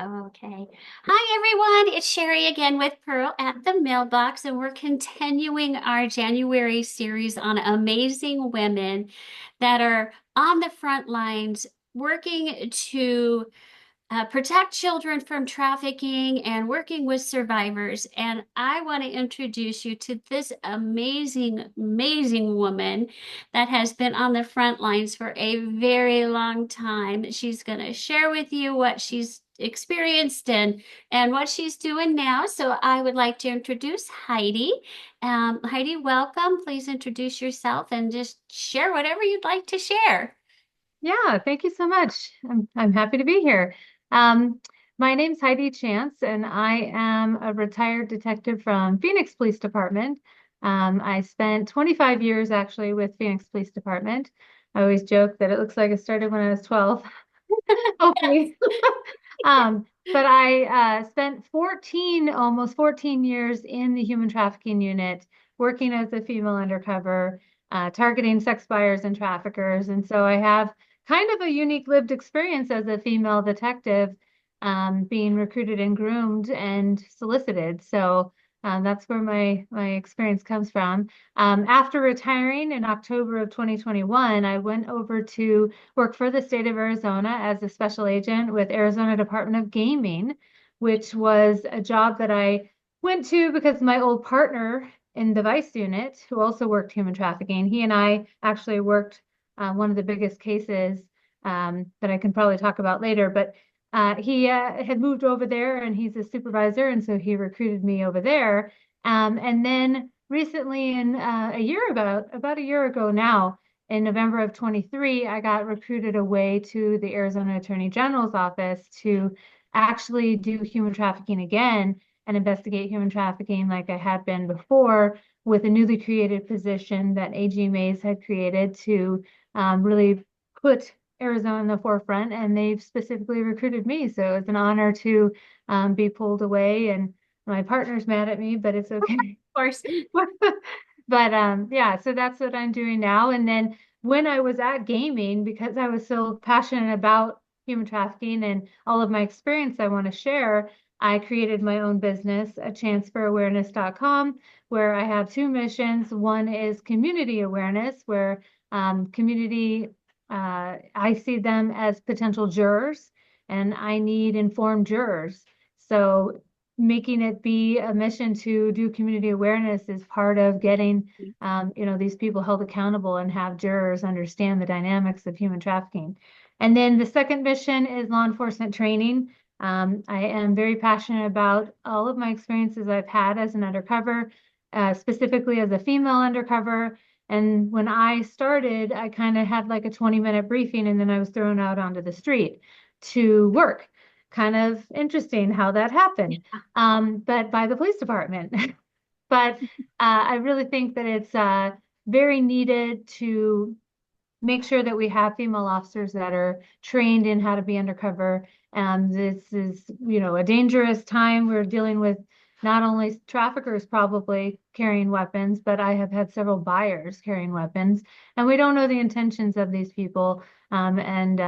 Okay. Hi, everyone. It's Sherry again with Pearl at the Mailbox, and we're continuing our January series on amazing women that are on the front lines working to protect children from trafficking and working with survivors. And I want to introduce you to this amazing, amazing woman that has been on the front lines for a very long time. She's going to share with you what she's experienced and what she's doing now. So I would like to introduce Heidi. Heidi, welcome. Please introduce yourself and just share whatever you'd like to share. Yeah, thank you so much. I'm happy to be here. Um, my name's Heidi Chance, and I am a retired detective from Phoenix Police Department. I spent 25 years actually with Phoenix Police Department. I always joke that it looks like I started when I was 12. Hopefully. But I spent almost 14 years in the human trafficking unit, working as a female undercover, targeting sex buyers and traffickers. And so I have kind of a unique lived experience as a female detective, being recruited and groomed and solicited. So that's where my experience comes from. After retiring in October of 2021, I went over to work for the state of Arizona as a special agent with Arizona Department of Gaming, which was a job that I went to because my old partner in the Vice unit, who also worked human trafficking, he and I actually worked one of the biggest cases that I can probably talk about later. But he had moved over there and he's a supervisor. And so he recruited me over there. And then recently, in about a year ago now, in November of 23, I got recruited away to the Arizona Attorney General's office to actually do human trafficking again and investigate human trafficking like I had been before with a newly created position that AG Mays had created to really put Arizona in the forefront, and they've specifically recruited me. So it's an honor to be pulled away, and my partner's mad at me, but it's okay. Of course. But yeah, so that's what I'm doing now. And then when I was at gaming, because I was so passionate about human trafficking and all of my experience I want to share, I created my own business, a chanceforawareness.com, where I have two missions. One is community awareness, where community, I see them as potential jurors, and I need informed jurors. So making it be a mission to do community awareness is part of getting, these people held accountable and have jurors understand the dynamics of human trafficking. And then the second mission is law enforcement training. I am very passionate about all of my experiences I've had as an undercover, specifically as a female undercover. And when I started, I kind of had like a 20-minute briefing and then I was thrown out onto the street to work. Kind of interesting how that happened, but by the police department. But I really think that it's very needed to make sure that we have female officers that are trained in how to be undercover. This is, a dangerous time. We're dealing with not only traffickers probably carrying weapons, but I have had several buyers carrying weapons, and we don't know the intentions of these people. And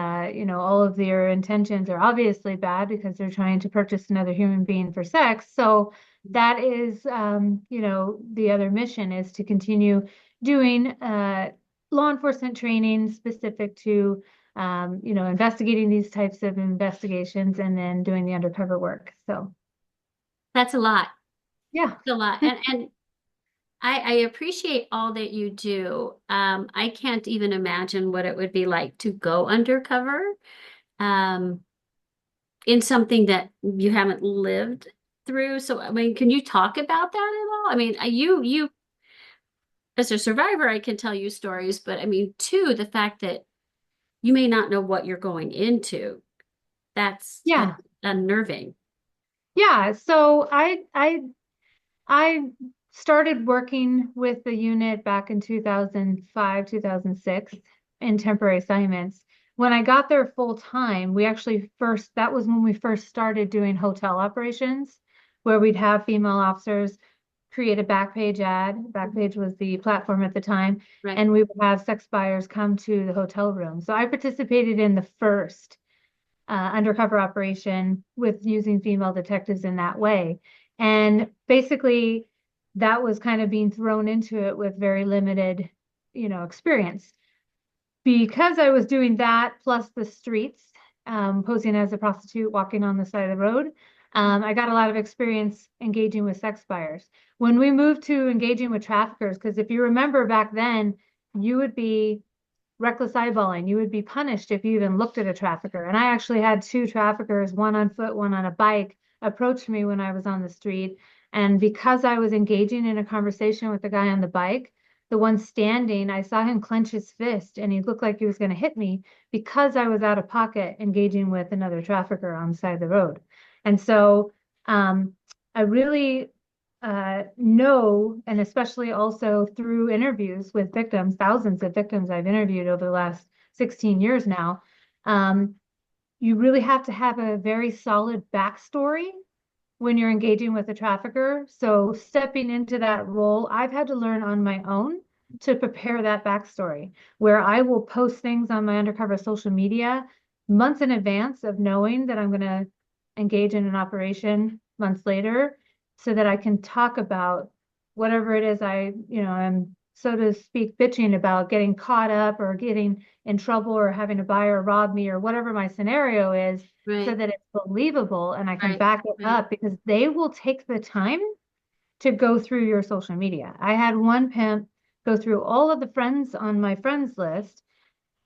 all of their intentions are obviously bad because they're trying to purchase another human being for sex. So that is, the other mission is to continue doing law enforcement training specific to, investigating these types of investigations and then doing the undercover work. So, That's a lot. yeah. A lot. And I appreciate all that you do. I can't even imagine what it would be like to go undercover um, in something that you haven't lived through. So, I mean, can you talk about that at all? I mean, you as a survivor, I can tell you stories, but I mean, too, the fact that you may not know what you're going into, that's Yeah. unnerving. Yeah. So I started working with the unit back in 2005, 2006 in temporary assignments. When I got there full time, that was when we first started doing hotel operations, where we'd have female officers create a Backpage ad. Backpage was the platform at the time, Right. and we would have sex buyers come to the hotel room. So I participated in the first undercover operation with using female detectives in that way. And basically, that was kind of being thrown into it with very limited, experience. Because I was doing that plus the streets, posing as a prostitute walking on the side of the road, I got a lot of experience engaging with sex buyers. When we moved to engaging with traffickers, because if you remember back then, you would be reckless eyeballing. You would be punished if you even looked at a trafficker. And I actually had two traffickers, one on foot, one on a bike, approach me when I was on the street. And because I was engaging in a conversation with the guy on the bike, the one standing, I saw him clench his fist and he looked like he was going to hit me because I was out of pocket engaging with another trafficker on the side of the road. And so um, I really know, and especially also through interviews with victims, thousands of victims I've interviewed over the last 16 years now, um, you really have to have a very solid backstory when you're engaging with a trafficker. So stepping into that role, I've had to learn on my own to prepare that backstory, where I will post things on my undercover social media months in advance of knowing that I'm going to engage in an operation months later, so that I can talk about whatever it is am, so to speak, bitching about, getting caught up or getting in trouble or having a buyer rob me or whatever my scenario is, so Right, that it's believable and I can right, back it right. up because they will take the time to go through your social media. I had one pimp go through all of the friends on my friends list,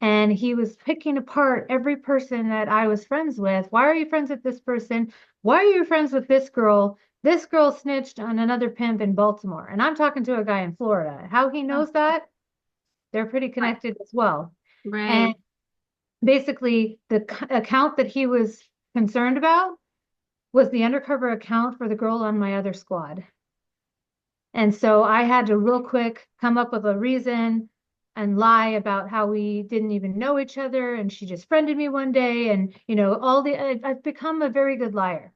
and he was picking apart every person that I was friends with. Why are you friends with this person? Why are you friends with this girl? This girl snitched on another pimp in Baltimore. And I'm talking to a guy in Florida. How he Oh, knows that? They're pretty right, connected as well. And right. basically, the account that he was concerned about was the undercover account for the girl on my other squad. And so I had to real quick come up with a reason and lie about how we didn't even know each other and she just friended me one day. And, I've become a very good liar.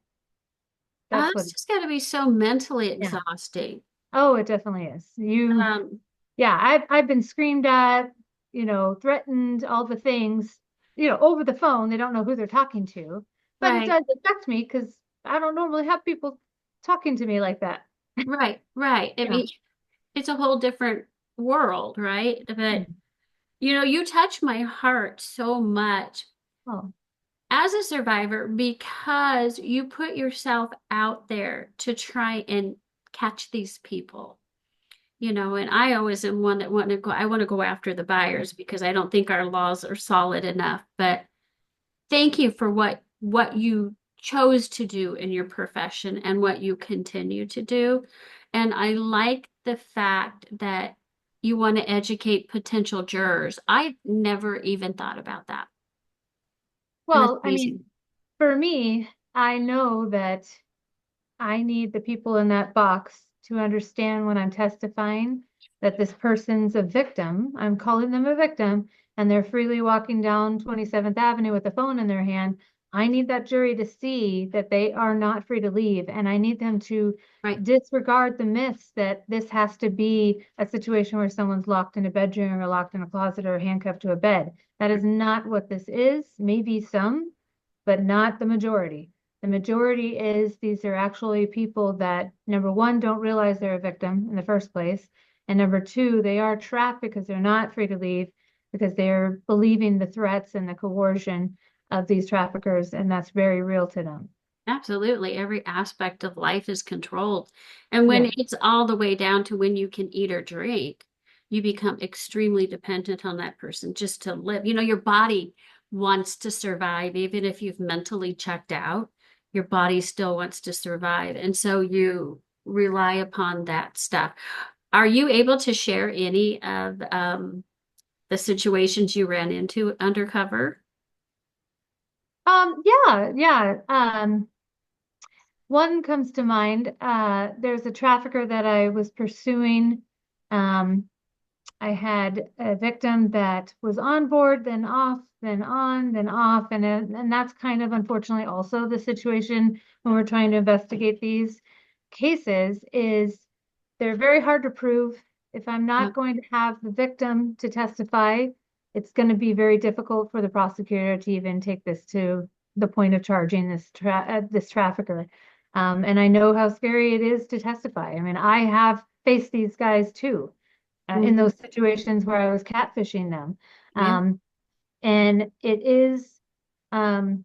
Oh, That's what, it's just got to be so mentally yeah. exhausting. Oh, it definitely is. Um, Yeah, I've been screamed at, threatened, all the things, over the phone. They don't know who they're talking to, but it right, does affect me because I don't normally have people talking to me like that. right, right. I Yeah. mean, it's a whole different world, right? But Mm. you touch my heart so much Oh, as a survivor because you put yourself out there to try and catch these people. And I always am one that I want to go after the buyers because I don't think our laws are solid enough. But thank you for what you chose to do in your profession and what you continue to do. And I like the fact that you want to educate potential jurors. I never even thought about that. And that's well, I mean, amazing. for me, I know that I need the people in that box to understand when I'm testifying that this person's a victim. I'm calling them a victim, and they're freely walking down 27th Avenue with a phone in their hand. I need that jury to see that they are not free to leave, and I need them to Right. disregard the myths that this has to be a situation where someone's locked in a bedroom or locked in a closet or handcuffed to a bed. That is not what this is. Maybe some, but not the majority. The majority is these are actually people that, number one, don't realize they're a victim in the first place. And number two, they are trapped because they're not free to leave because they're believing the threats and the coercion of these traffickers. And that's very real to them. Absolutely. Every aspect of life is controlled. And when Yeah. it's all the way down to when you can eat or drink, you become extremely dependent on that person just to live. Your body wants to survive, even if you've mentally checked out, your body still wants to survive. And so you rely upon that stuff. Are you able to share any of the situations you ran into undercover? Yeah, yeah. One comes to mind. There's a trafficker that I was pursuing. Um, I had a victim that was on board, then off, then on, then off, and that's kind of unfortunately also the situation when we're trying to investigate these cases is they're very hard to prove. If I'm Yeah. not going to have the victim to testify, it's going to be very difficult for the prosecutor to even take this to the point of charging this trafficker. And I know how scary it is to testify. I mean, I have faced these guys too, in Hmm. those situations where I was catfishing them. Yeah. Um, and it is, um,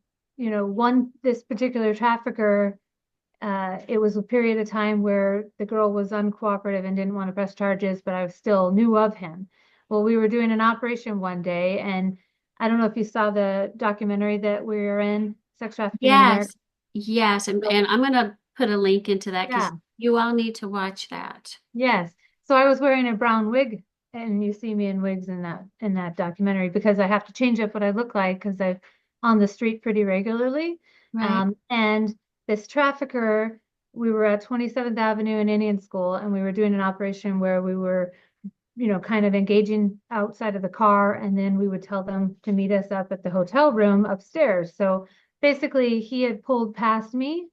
this particular trafficker, it was a period of time where the girl was uncooperative and didn't want to press charges, but I still knew of him. Well, we were doing an operation one day, and I don't know if you saw the documentary that we were in, Sex Trafficking in America. Yes. Yes. And, So, and I'm going to put a link into that yeah, because you all need to watch that. yes. So I was wearing a brown wig, and you see me in wigs in that documentary because I have to change up what I look like because I'm on the street pretty regularly. Right. And this trafficker, we were at 27th Avenue in Indian School, and we were doing an operation where we were, kind of engaging outside of the car, and then we would tell them to meet us up at the hotel room upstairs. So basically, he had pulled past me,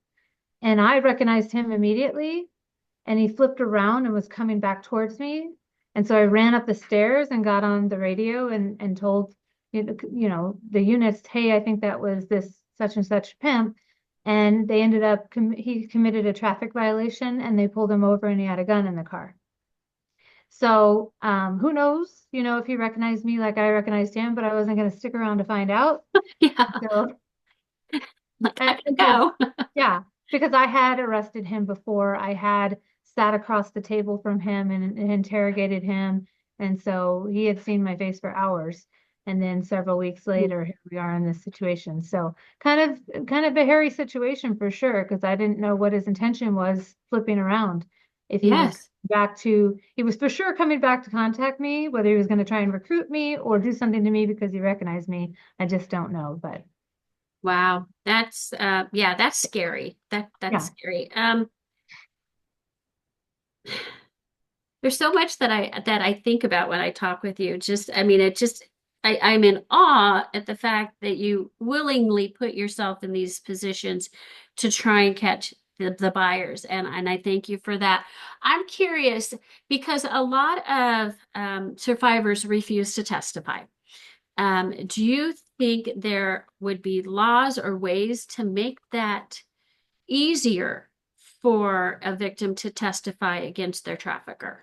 and I recognized him immediately, and he flipped around and was coming back towards me. And so I ran up the stairs and got on the radio and told the units, hey, I think that was this such and such pimp. And they ended up he committed a traffic violation, and they pulled him over, and he had a gun in the car. So who knows, if he recognized me like I recognized him, but I wasn't going to stick around to find out. Yeah. So Like I can because, go. yeah, because I had arrested him before. I had sat across the table from him and interrogated him. And so he had seen my face for hours. And then several weeks later, here we are in this situation. So kind of a hairy situation for sure, because I didn't know what his intention was flipping around. If he was Yes. he was for sure coming back to contact me, whether he was going to try and recruit me or do something to me because he recognized me. I just don't know. But Wow. That's yeah, that's scary. That's yeah. scary. There's so much that I think about when I talk with you. Just I mean it just I'm in awe at the fact that you willingly put yourself in these positions to try and catch the buyers. And I thank you for that. I'm curious because a lot of survivors refuse to testify. Do you think there would be laws or ways to make that easier for a victim to testify against their trafficker?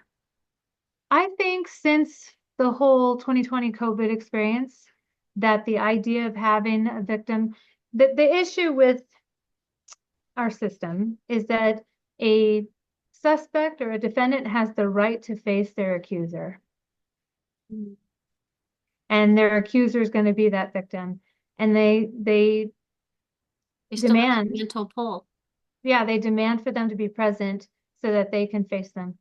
I think since the whole 2020 COVID experience, that the idea of having a victim, the issue with our system is that a suspect or a defendant has the right to face their accuser, Mm. and their accuser is going to be that victim. And they They still have that demand, mental pull. yeah, they demand for them to be present so that they can face them.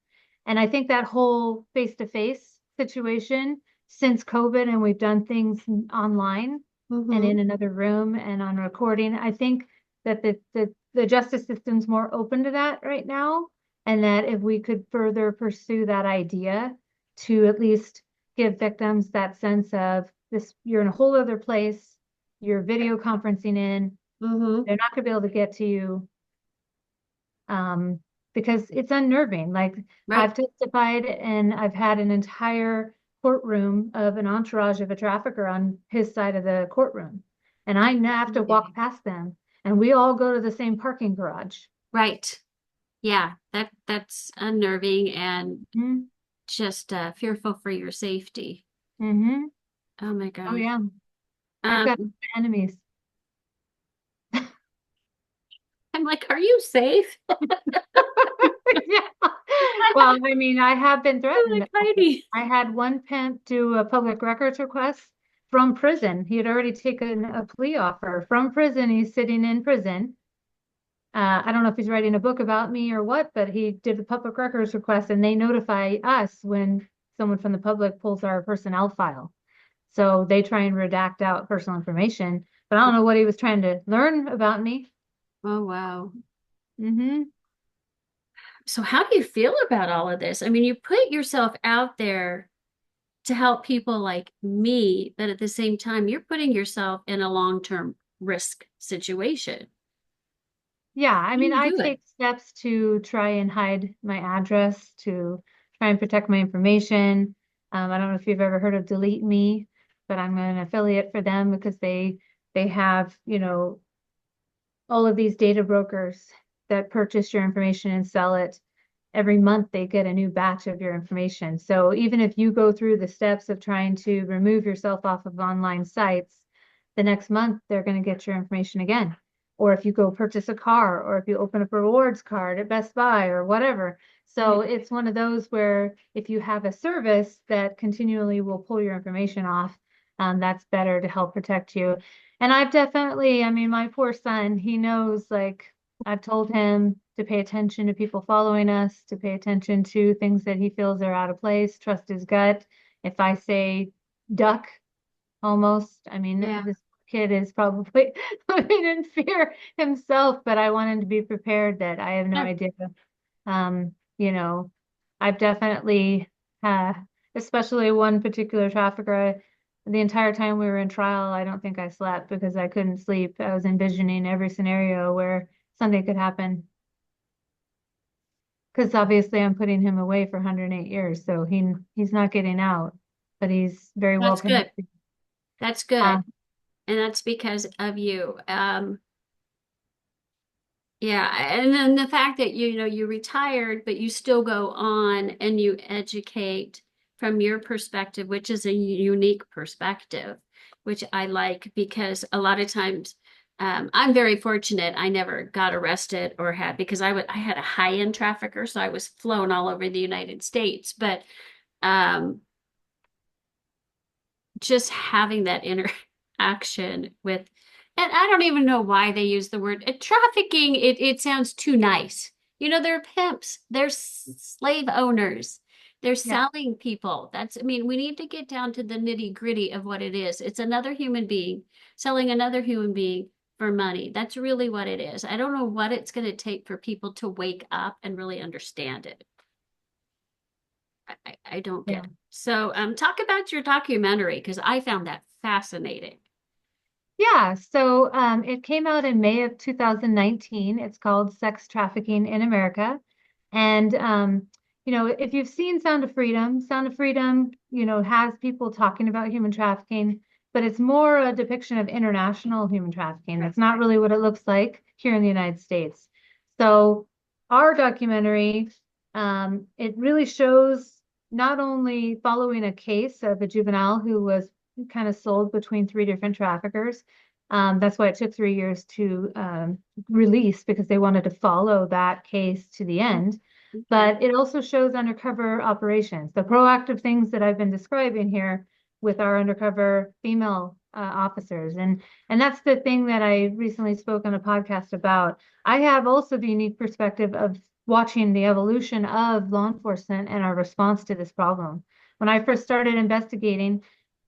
And I think that whole face-to-face situation since COVID, and we've done things online and Mm-hmm. in another room and on recording, I think that the justice system's more open to that right now. And that if we could further pursue that idea to at least give victims that sense of this, you're in a whole other place, you're video conferencing in, Mm-hmm. they're not going to be able to get to you, um, because it's unnerving. Like, Right. I've testified and I've had an entire courtroom of an entourage of a trafficker on his side of the courtroom. And I have to walk past them, and we all go to the same parking garage. Right. Yeah, that's unnerving and Mm-hmm. just fearful for your safety. Mm-hmm. Oh my Oh, gosh. yeah. I've got Um, enemies. I'm like, are you safe? Yeah. Well, I mean, I have been I'm threatened. like, Heidi. I had one pimp do a public records request from prison. He had already taken a plea offer from prison. He's sitting in prison. I don't know if he's writing a book about me or what, but he did the public records request, and they notify us when someone from the public pulls our personnel file. So they try and redact out personal information, but I don't know what he was trying to learn about me. Oh wow. Hmm. So how do you feel about all of this? I mean, you put yourself out there to help people like me, but at the same time, you're putting yourself in a long-term risk situation. Yeah, I How do mean, you I do it? take steps to try and hide my address, to try and protect my information. I don't know if you've ever heard of Delete Me, but I'm an affiliate for them because they They have, all of these data brokers that purchase your information and sell it. Every month they get a new batch of your information. So even if you go through the steps of trying to remove yourself off of online sites, the next month they're going to get your information again. Or if you go purchase a car, or if you open up a rewards card at Best Buy or whatever. So Right. it's one of those where if you have a service that continually will pull your information off, that's better to help protect you. And I've definitely, I mean, my poor son, he knows, like, I've told him to pay attention to people following us, to pay attention to things that he feels are out of place, trust his gut. If I say duck, almost, I mean, Yeah. this kid is probably living in fear himself, but I want him to be prepared that I have no Yeah. idea. You know, I've definitely, uh, especially one particular trafficker, the entire time we were in trial, I don't think I slept because I couldn't sleep. I was envisioning every scenario where something could happen. Because obviously I'm putting him away for 108 years, so he's not getting out, but he's very well That's good. connected. That's good. Uh, And that's because of you. Yeah, and then the fact that you retired, but you still go on and you educate from your perspective, which is a unique perspective, which I like because a lot of times I'm very fortunate. I never got arrested or had because I had a high-end trafficker, so I was flown all over the United States. But um, just having that interaction with, and I don't even know why they use the word trafficking. It sounds too nice. They're pimps, they're slave owners, they're yeah, selling people. I mean, we need to get down to the nitty gritty of what it is. It's another human being selling another human being for money. That's really what it is. I don't know what it's going to take for people to wake up and really understand it. I don't yeah. get it. So, talk about your documentary because I found that fascinating. Yeah, so it came out in May of 2019. It's called Sex Trafficking in America. And, if you've seen Sound of Freedom, has people talking about human trafficking, but it's more a depiction of international human trafficking. That's not really what it looks like here in the United States. So our documentary, it really shows not only following a case of a juvenile who was kind of sold between three different traffickers. That's why it took 3 years to release because they wanted to follow that case to the end. Okay. But it also shows undercover operations, the proactive things that I've been describing here with our undercover female officers. And that's the thing that I recently spoke on a podcast about. I have also the unique perspective of watching the evolution of law enforcement and our response to this problem. When I first started investigating,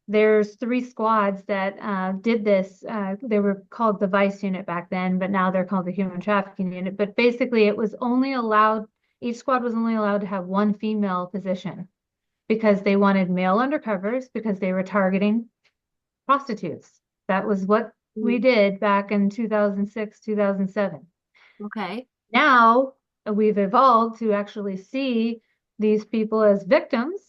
there's three squads that did this. They were called the Vice Unit back then, but now they're called the Human Trafficking Unit. But basically, each squad was only allowed to have one female position because they wanted male undercovers because they were targeting prostitutes. That was what we Mm, did back in 2006, 2007. okay. Now we've evolved to actually see these people as victims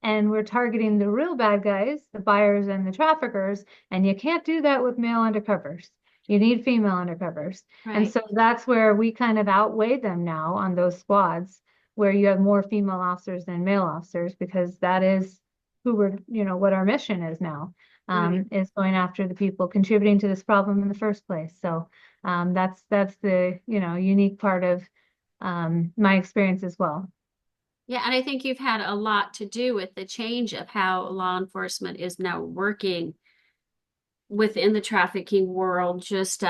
and we're targeting the real bad guys, the buyers and the traffickers, and you can't do that with male undercovers. You need female undercovers. And Right. so that's where we kind of outweigh them now on those squads where you have more female officers than male officers because that is what our mission is now, Right. is going after the people contributing to this problem in the first place. So that's the, unique part of my experience as well. Yeah, and I think you've had a lot to do with the change of how law enforcement is now working within the trafficking world, just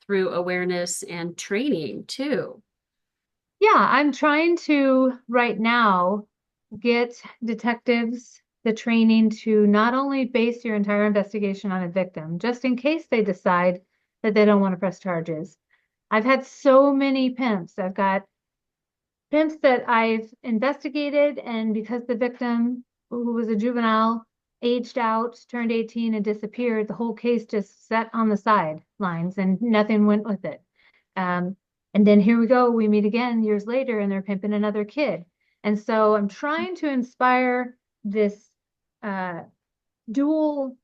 through awareness and training too. Yeah, I'm trying to right now get detectives the training to not only base your entire investigation on a victim, just in case they decide that they don't want to press charges. I've had so many pimps. I've got pimps that I've investigated, and because the victim, who was a juvenile, aged out, turned 18, and disappeared, the whole case just sat on the sidelines and nothing went with it. Um, and then here we go, we meet again years later, and they're pimping another kid. And so I'm trying to inspire this uh, dual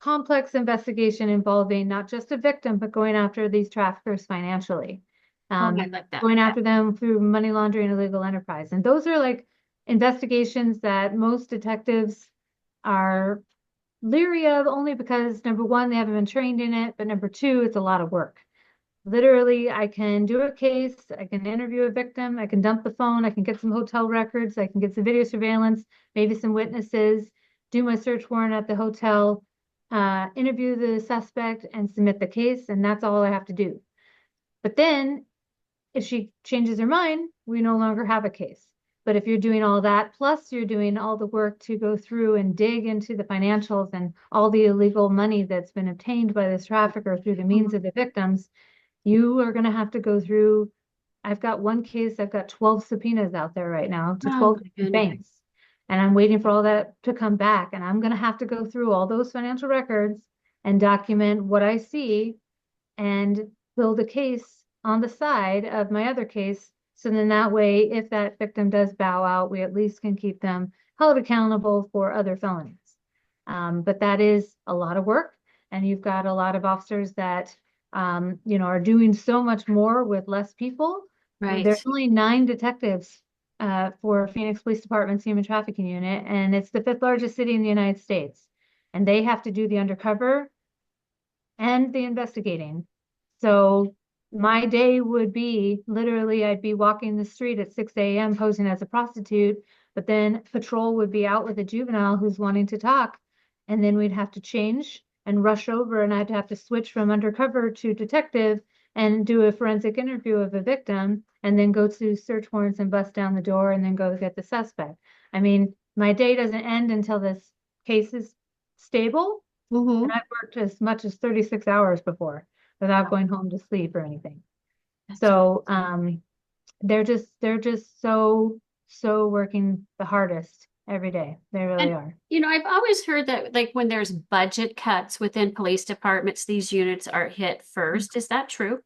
complex investigation involving not just a victim, but going after these traffickers financially, Oh, I um, love that. going after them through money laundering and illegal enterprise. And those are like investigations that most detectives are leery of only because number one, they haven't been trained in it, but number two, it's a lot of work. Literally, I can do a case, I can interview a victim, I can dump the phone, I can get some hotel records, I can get some video surveillance, maybe some witnesses, do my search warrant at the hotel, interview the suspect, and submit the case, and that's all I have to do. But then, if she changes her mind, we no longer have a case. But if you're doing all that, plus you're doing all the work to go through and dig into the financials and all the illegal money that's been obtained by this trafficker through the means Mhm. of the victims, you are going to have to go through. I've got one case, I've got 12 subpoenas out there right now to Oh 12 my different goodness. banks. And I'm waiting for all that to come back. And I'm going to have to go through all those financial records and document what I see and build a case on the side of my other case. So then that way, if that victim does bow out, we at least can keep them held accountable for other felonies. But that is a lot of work. And you've got a lot of officers that, are doing so much more with less people. There's Right. only 9 detectives for Phoenix Police Department's Human Trafficking Unit, and it's the fifth largest city in the United States. And they have to do the undercover and the investigating. So my day would be literally, I'd be walking the street at 6 a.m. posing as a prostitute, but then patrol would be out with a juvenile who's wanting to talk. And then we'd have to change and rush over, and I'd have to switch from undercover to detective and do a forensic interview of a victim, and then go to search warrants and bust down the door and then go get the suspect. I mean, my day doesn't end until this case is stable, and Mm-hmm. I've worked as much as 36 hours before without going home to sleep or anything. That's So they're just so working the hardest every day. They really and are. I've always heard that like when there's budget cuts within police departments, these units are hit first. Is that true?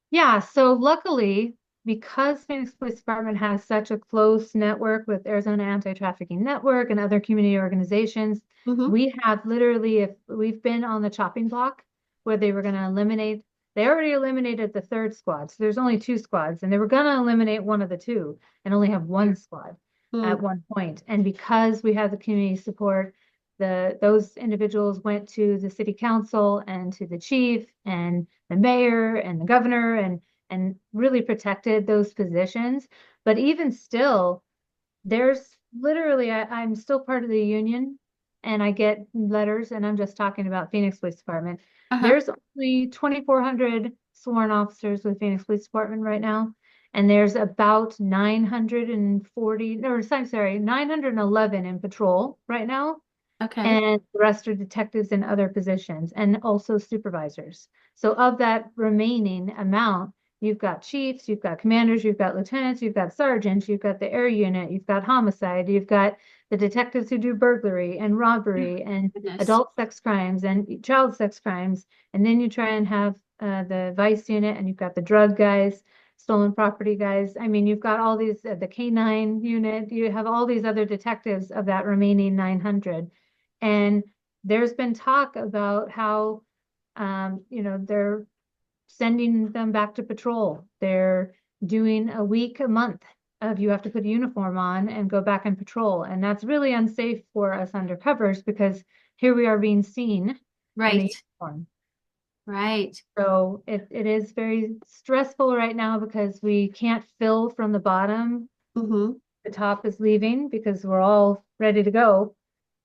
Yeah, so luckily, because Phoenix Police Department has such a close network with Arizona Anti-Trafficking Network and other community organizations, Mm-hmm. we have literally, if we've been on the chopping block where they were going to eliminate, they already eliminated the third squad. So there's only 2 squads, and they were going to eliminate one of the two and only have one squad at Mm. one point. And because we have the community support, those individuals went to the city council and to the chief and the mayor and the governor and really protected those positions. But even still, there's literally, I'm still part of the union and I get letters, and I'm just talking about Phoenix Police Department. Uh-huh. There's only 2,400 sworn officers with Phoenix Police Department right now. And there's about 940, no, I'm sorry, 911 in patrol right now, Okay. and the rest are detectives in other positions and also supervisors. So of that remaining amount, you've got chiefs, you've got commanders, you've got lieutenants, you've got sergeants, you've got the air unit, you've got homicide, you've got the detectives who do burglary and Oh, robbery and goodness. adult sex crimes and child sex crimes. And then you try and have the vice unit, and you've got the drug guys, stolen property guys. I mean, you've got all these, the K9 unit, you have all these other detectives of that remaining 900. And there's been talk about how, they're sending them back to patrol. They're doing a week, a month of you have to put a uniform on and go back and patrol. And that's really unsafe for us undercovers because here we are being seen in a Right. uniform. Right. So it is very stressful right now because we can't fill from the bottom. Mm-hmm. The top is leaving because we're all ready to go.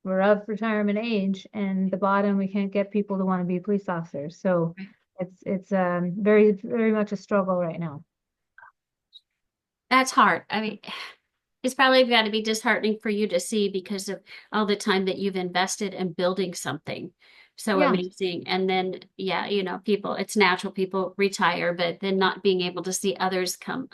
We're of retirement age, and the bottom, we can't get people to want to be police officers. So it's very, very much a struggle right now. That's hard. I mean, it's probably got to be disheartening for you to see because of all the time that you've invested in building something so Yeah, amazing. And then, yeah, people, it's natural, people retire, but then not being able to see others come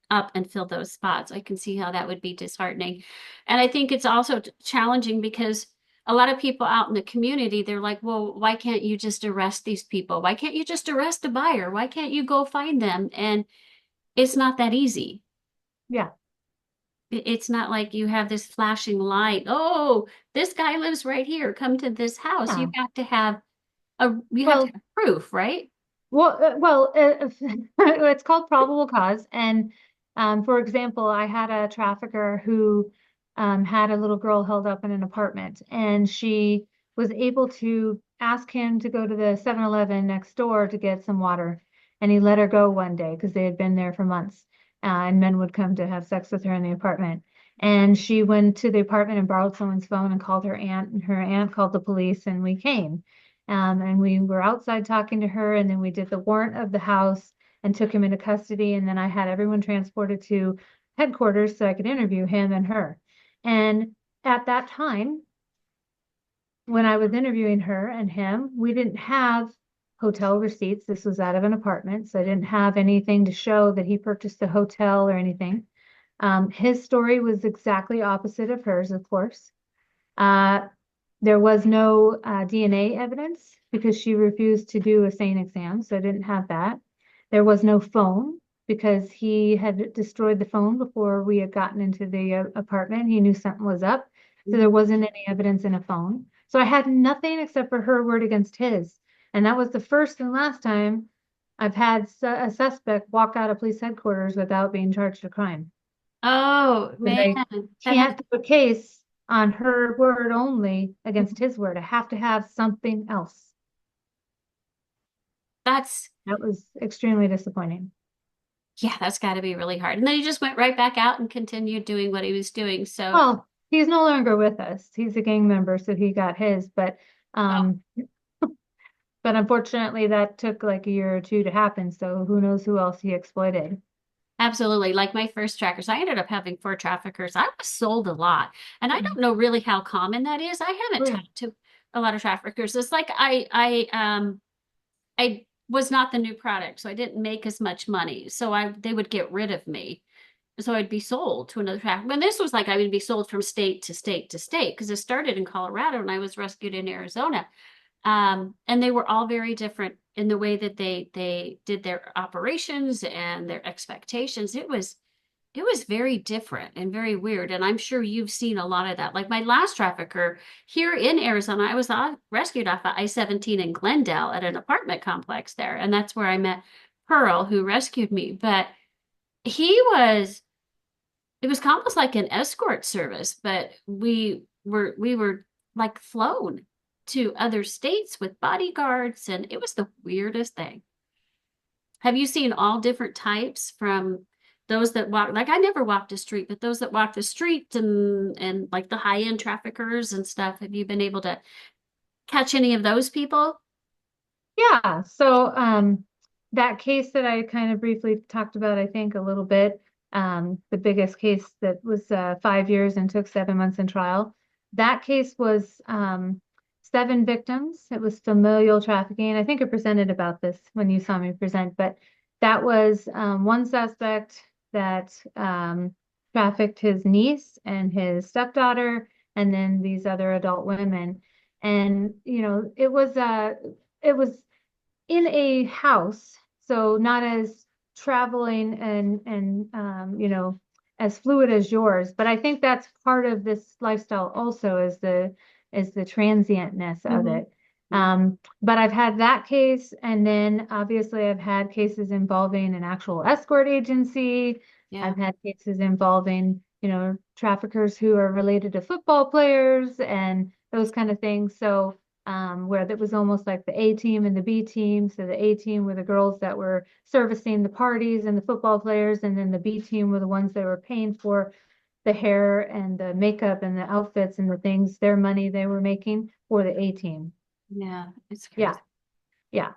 up and fill those spots. I can see how that would be disheartening. And I think it's also challenging because a lot of people out in the community, they're like, well, why can't you just arrest these people? Why can't you just arrest a buyer? Why can't you go find them? And it's not that easy. yeah. It's not like you have this flashing light. Oh, this guy lives right here. Come to this house. Yeah. You have to Well, have proof, right? it's called probable cause. And for example, I had a trafficker who had a little girl held up in an apartment, and she was able to ask him to go to the 7-Eleven next door to get some water. And he let her go one day because they had been there for months, and men would come to have sex with her in the apartment. And she went to the apartment and borrowed someone's phone and called her aunt, and her aunt called the police, and we came. And we were outside talking to her, and then we did the warrant of the house and took him into custody. And then I had everyone transported to headquarters so I could interview him and her. And at that time, when I was interviewing her and him, we didn't have hotel receipts. This was out of an apartment, so I didn't have anything to show that he purchased a hotel or anything. His story was exactly opposite of hers, of course. Uh, there was no DNA evidence because she refused to do a SANE exam, so I didn't have that. There was no phone because he had destroyed the phone before we had gotten into the apartment. He knew something was up, so there wasn't any evidence in a phone. So I had nothing except for her word against his. And that was the first and last time I've had a suspect walk out of police headquarters without being charged a crime. Oh But man, I that has can't do a case on her word only against his word. I have to have something else. that's That was extremely disappointing. yeah, that's got to be really hard. And then he just went right back out and continued doing what he was doing. So, Well, he's no longer with us. He's a gang member, so he got his, oh, um, but unfortunately that took like a year or two to happen. So who knows who else he exploited. absolutely. Like my first trackers, I ended up having four traffickers. I was sold a lot, and I don't Mhm. know really how common that is. I Oh haven't yeah. talked to a lot of traffickers. It's like I was not the new product, so I didn't make as much money. So they would get rid of me. So I'd be sold to another trafficker. But this was like I would be sold from state to state to state because it started in Colorado and I was rescued in Arizona. And they were all very different in the way that they did their operations and their expectations. It was very different and very weird. And I'm sure you've seen a lot of that. Like my last trafficker here in Arizona, I was rescued off of I-17 in Glendale at an apartment complex there. And that's where I met Pearl, who rescued me. But he was, it was almost like an escort service, but we were like flown to other states with bodyguards, and it was the weirdest thing. Have you seen all different types from those that walk, like I never walked the street, but those that walk the street and like the high-end traffickers and stuff, have you been able to catch any of those people? Yeah, so that case that I kind of briefly talked about, I think a little bit, the biggest case that was 5 years and took 7 months in trial. That case was seven victims. It was familial trafficking. I think I presented about this when you saw me present, but that was one suspect that trafficked his niece and his stepdaughter, and then these other adult women. And it was in a house, so not as traveling and as fluid as yours. But I think that's part of this lifestyle also is the transientness of Mhm. it. But I've had that case, and then obviously I've had cases involving an actual escort agency. Yeah. I've had cases involving, traffickers who are related to football players and those kind of things. So where that was almost like the A team and the B team. So the A team were the girls that were servicing the parties and the football players, and then the B team were the ones that were paying for the hair and the makeup and the outfits and the things, their money they were making for the A team. Yeah, it's Yeah, crazy. yeah.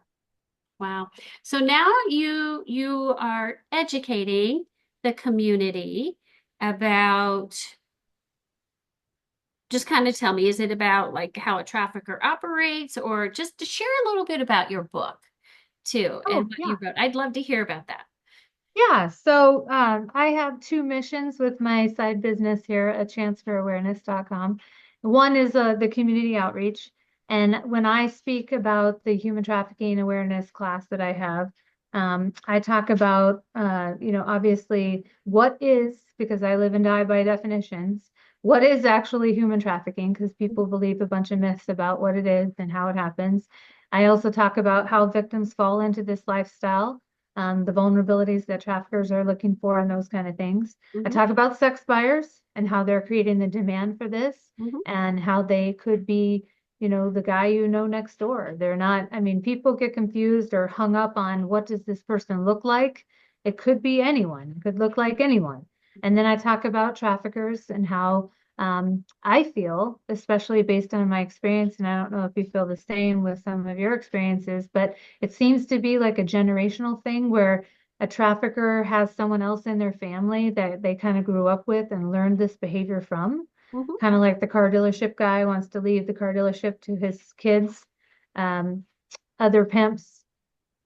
Wow. So now you are educating the community about just kind of tell me, is it about like how a trafficker operates or just to share a little bit about your book too and Oh, what you yeah. wrote? I'd love to hear about that. Yeah, so I have two missions with my side business here at chanceforawareness.com. One is the community outreach. And when I speak about the human trafficking awareness class that I have, I talk about, obviously what is, because I live and die by definitions, what is actually human trafficking, because people believe a bunch of myths about what it is and how it happens. I also talk about how victims fall into this lifestyle, the vulnerabilities that traffickers are looking for and those kind of things. I Hmm. talk about sex buyers and how they're creating the demand for this Hmm. and how they could be the guy next door. They're not, I mean, people get confused or hung up on what does this person look like? It could be anyone, it could look like anyone. And then I talk about traffickers and how I feel, especially based on my experience, and I don't know if you feel the same with some of your experiences, but it seems to be like a generational thing where a trafficker has someone else in their family that they kind of grew up with and learned this behavior from. Hmm. Kind of like the car dealership guy wants to leave the car dealership to his kids. Um, Other pimps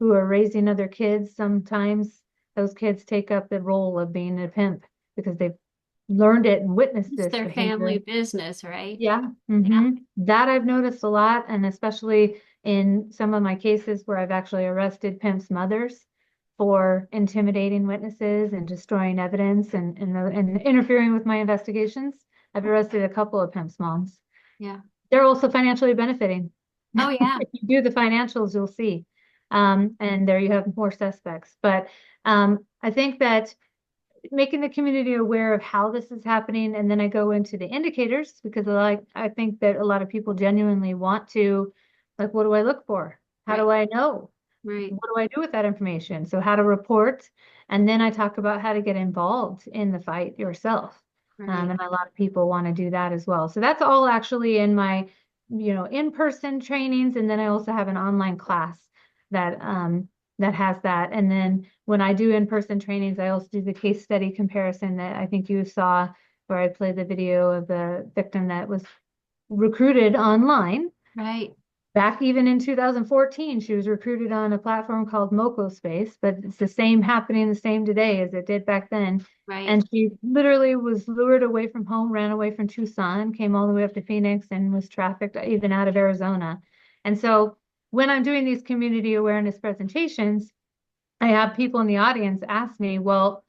who are raising other kids, sometimes those kids take up the role of being a pimp because they've learned it and witnessed It's this their family behavior. business, right? Yeah. Yeah. That I've noticed a lot, and especially in some of my cases where I've actually arrested pimps' mothers for intimidating witnesses and destroying evidence and interfering with my investigations. I've arrested a couple of pimps' moms. Yeah. They're also financially benefiting. Oh, yeah. If you do the financials, you'll see. And there you have more suspects. But I think that making the community aware of how this is happening, and then I go into the indicators because I think that a lot of people genuinely want to, like, what do I look for? How Right. do I know? Right. What do I do with that information? So how to report, and then I talk about how to get involved in the fight yourself. Right. And a lot of people want to do that as well. So that's all actually in my, in-person trainings, and then I also have an online class that has that. And then when I do in-person trainings, I also do the case study comparison that I think you saw, where I played the video of the victim that was recruited online. Right. Back even in 2014, she was recruited on a platform called Moco Space, but it's the same happening the same today as it did back then. Right. And she literally was lured away from home, ran away from Tucson, came all the way up to Phoenix, and was trafficked even out of Arizona. And so when I'm doing these community awareness presentations, I have people in the audience ask me, well,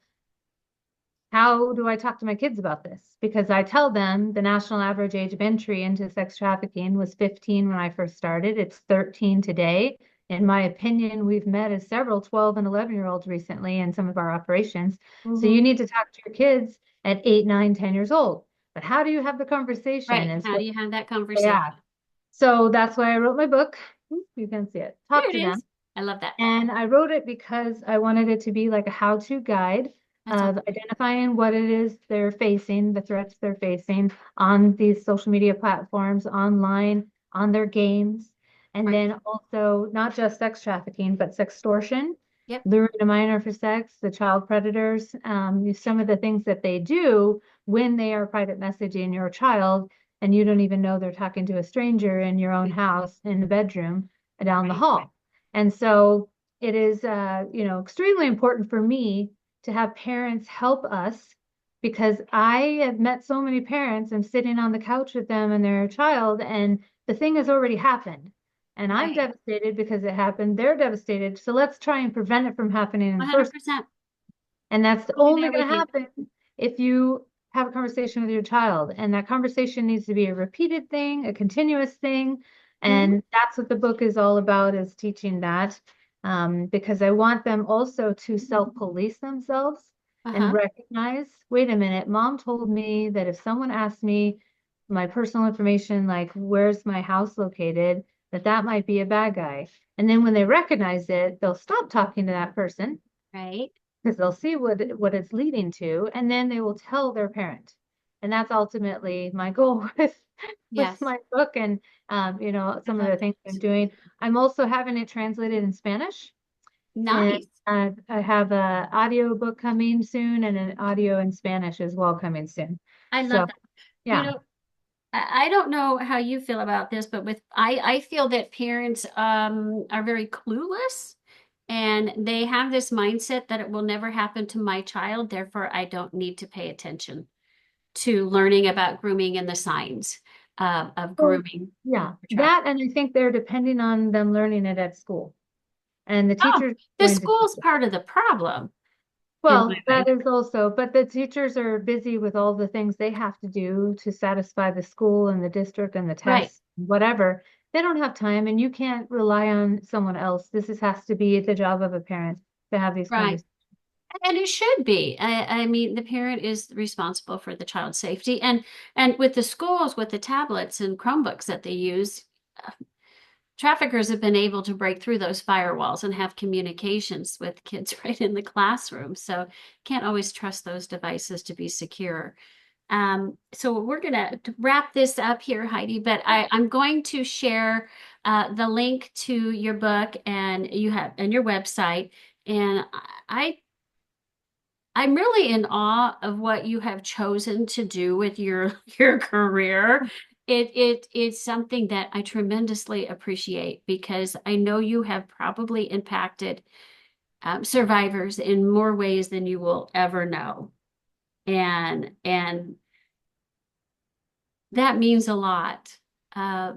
how do I talk to my kids about this? Because I tell them the national average age of entry into sex trafficking was 15 when I first started. It's 13 today. In my opinion, we've met as several 12 and 11-year-olds recently in some of our operations. So Hmm. you need to talk to your kids at 8, 9, 10 years old. But how do you have the conversation Right. is How what do you have that they conversation? ask. So that's why I wrote my book. You can see it. There Talk it to them. is. I love that. And I wrote it because I wanted it to be like a how-to guide That's of awesome. identifying what it is they're facing, the threats they're facing on these social media platforms, online, on their games, and Right. then also not just sex trafficking, but sextortion, Yep. luring a minor for sex, the child predators, some of the things that they do when they are private messaging your child, and you don't even know they're talking to a stranger in your own house in the bedroom down the Right. hall. And so it is, extremely important for me to have parents help us because I have met so many parents. I'm sitting on the couch with them and their child, and the thing has already happened. And I'm Right. devastated because it happened. They're devastated. So let's try and prevent it from happening in the first. 100%. And that's I'll be only there going with to you. happen if you have a conversation with your child. And that conversation needs to be a repeated thing, a continuous thing. Hmm. And that's what the book is all about, is teaching that. Because I want them also to self-police themselves and Uh-huh. recognize, wait a minute, mom told me that if someone asked me my personal information, like where's my house located, that might be a bad guy. And then when they recognize it, they'll stop talking to that person Right. because they'll see what it's leading to, and then they will tell their parent. And that's ultimately my goal with Yes. my book and I some of love the things I'm that. doing. I'm also having it translated in Spanish, and Nice. I have a audio book coming soon and an audio in Spanish as well coming soon. I love So that. You yeah. know, I don't know how you feel about this, but I feel that parents are very clueless and they have this mindset that it will never happen to my child, therefore I don't need to pay attention to learning about grooming and the signs of So grooming yeah, for trafficking. that, and I think they're depending on them learning it at school. and the Oh, teacher's the going to teach school's part of the problem in my well, way. that is also, but the teachers are busy with all the things they have to do to satisfy the school and the district and the Right, tests, whatever. They don't have time, and you can't rely on someone else. Has to be the job of a parent to have these right. conversations. And it should be. I mean, the parent is responsible for the child's safety. And with the schools, with the tablets and Chromebooks that they use, traffickers have been able to break through those firewalls and have communications with kids right in the classroom. So can't always trust those devices to be secure. So we're going to wrap this up here, Heidi, but I'm going to share the link to your book and your website. And I I'm really in awe of what you have chosen to do with your your career. It's something that I tremendously appreciate because I know you have probably impacted survivors in more ways than you will ever know, and that means a lot. Uh,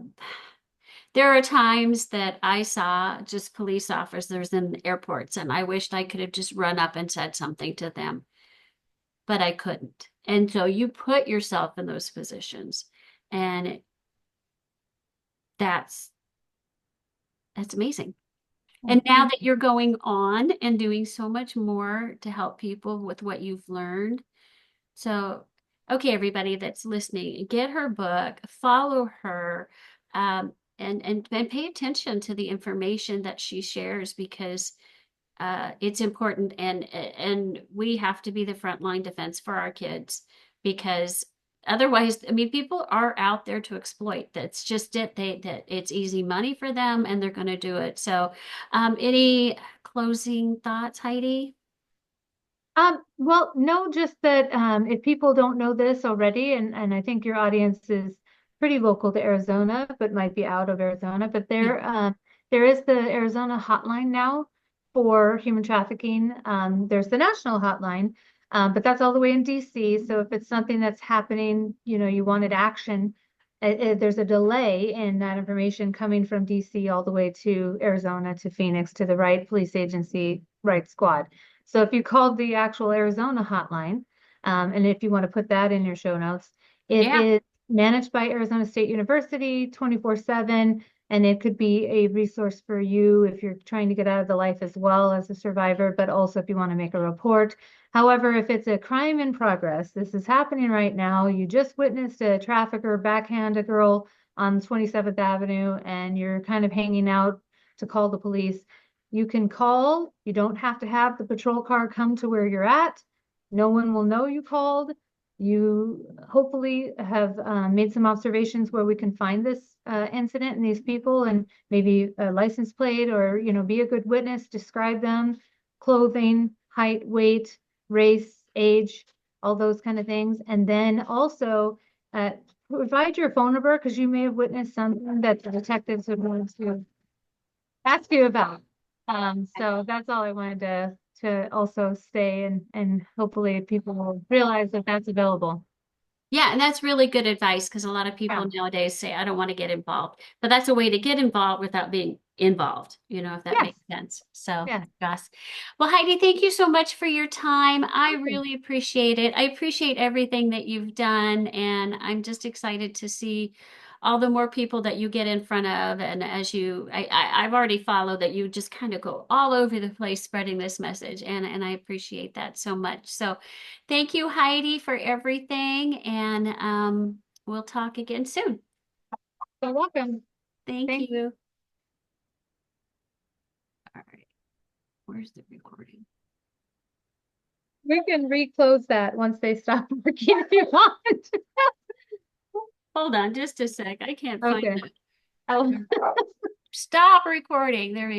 there are times that I saw just police officers in airports, and I wished I could have just run up and said something to them, but I couldn't. And so you put yourself in those positions, and that's that's amazing. Oh, And now thank that you're going on and doing so much more to help people with what you've learned. So, okay, everybody that's listening, get her book, follow her, and pay attention to the information that she shares because it's important and we have to be the frontline defense for our kids because otherwise, I mean, people are out there to exploit. That's just it. That it's easy money for them and they're going to do it. So, any closing thoughts, Heidi? Well, no, just that if people don't know this already, and I think your audience is pretty local to Arizona, but might be out of Arizona, but Yeah. there is the Arizona hotline now for human trafficking. There's the national hotline, but that's all the way in DC. So if it's something that's happening, you know, you wanted action, there's a delay in that information coming from DC all the way to Arizona to Phoenix to the right police agency, right squad. So if you called the actual Arizona hotline, and if you want to put that in your show notes, it Yeah. is managed by Arizona State University 24/7, and it could be a resource for you if you're trying to get out of the life as well as a survivor, but also if you want to make a report. However, if it's a crime in progress, this is happening right now. You just witnessed a trafficker backhand a girl on 27th Avenue, and you're kind of hanging out to call the police. You can call. You don't have to have the patrol car come to where you're at. No one will know you called. You hopefully have made some observations where we can find this incident and these people and maybe a license plate or, you know, be a good witness, describe them, clothing, height, weight, race, age, all those kind of things. And then also provide your phone number because you may have witnessed something that the detectives would want to ask you about. So that's all I wanted to also say, and hopefully people will realize that that's available. Yeah, and that's really good advice because a lot of Yeah. people nowadays say, I don't want to get involved. But that's a way to get involved without being involved, if that Yes. makes sense. So, Yeah. gosh. Well, Heidi, thank you so much for your time. I Awesome. really appreciate it. I appreciate everything that you've done, and I'm just excited to see all the more people that you get in front of. And as I've already followed that you just kind of go all over the place spreading this message, and I appreciate that so much. So, thank you, Heidi, for everything, and we'll talk again soon. So welcome. Thank Thank you. All right, where's the recording? We can reclose that once they stop working if you want. Hold on just a sec. I can't find Okay. it. Oh, stop recording. There we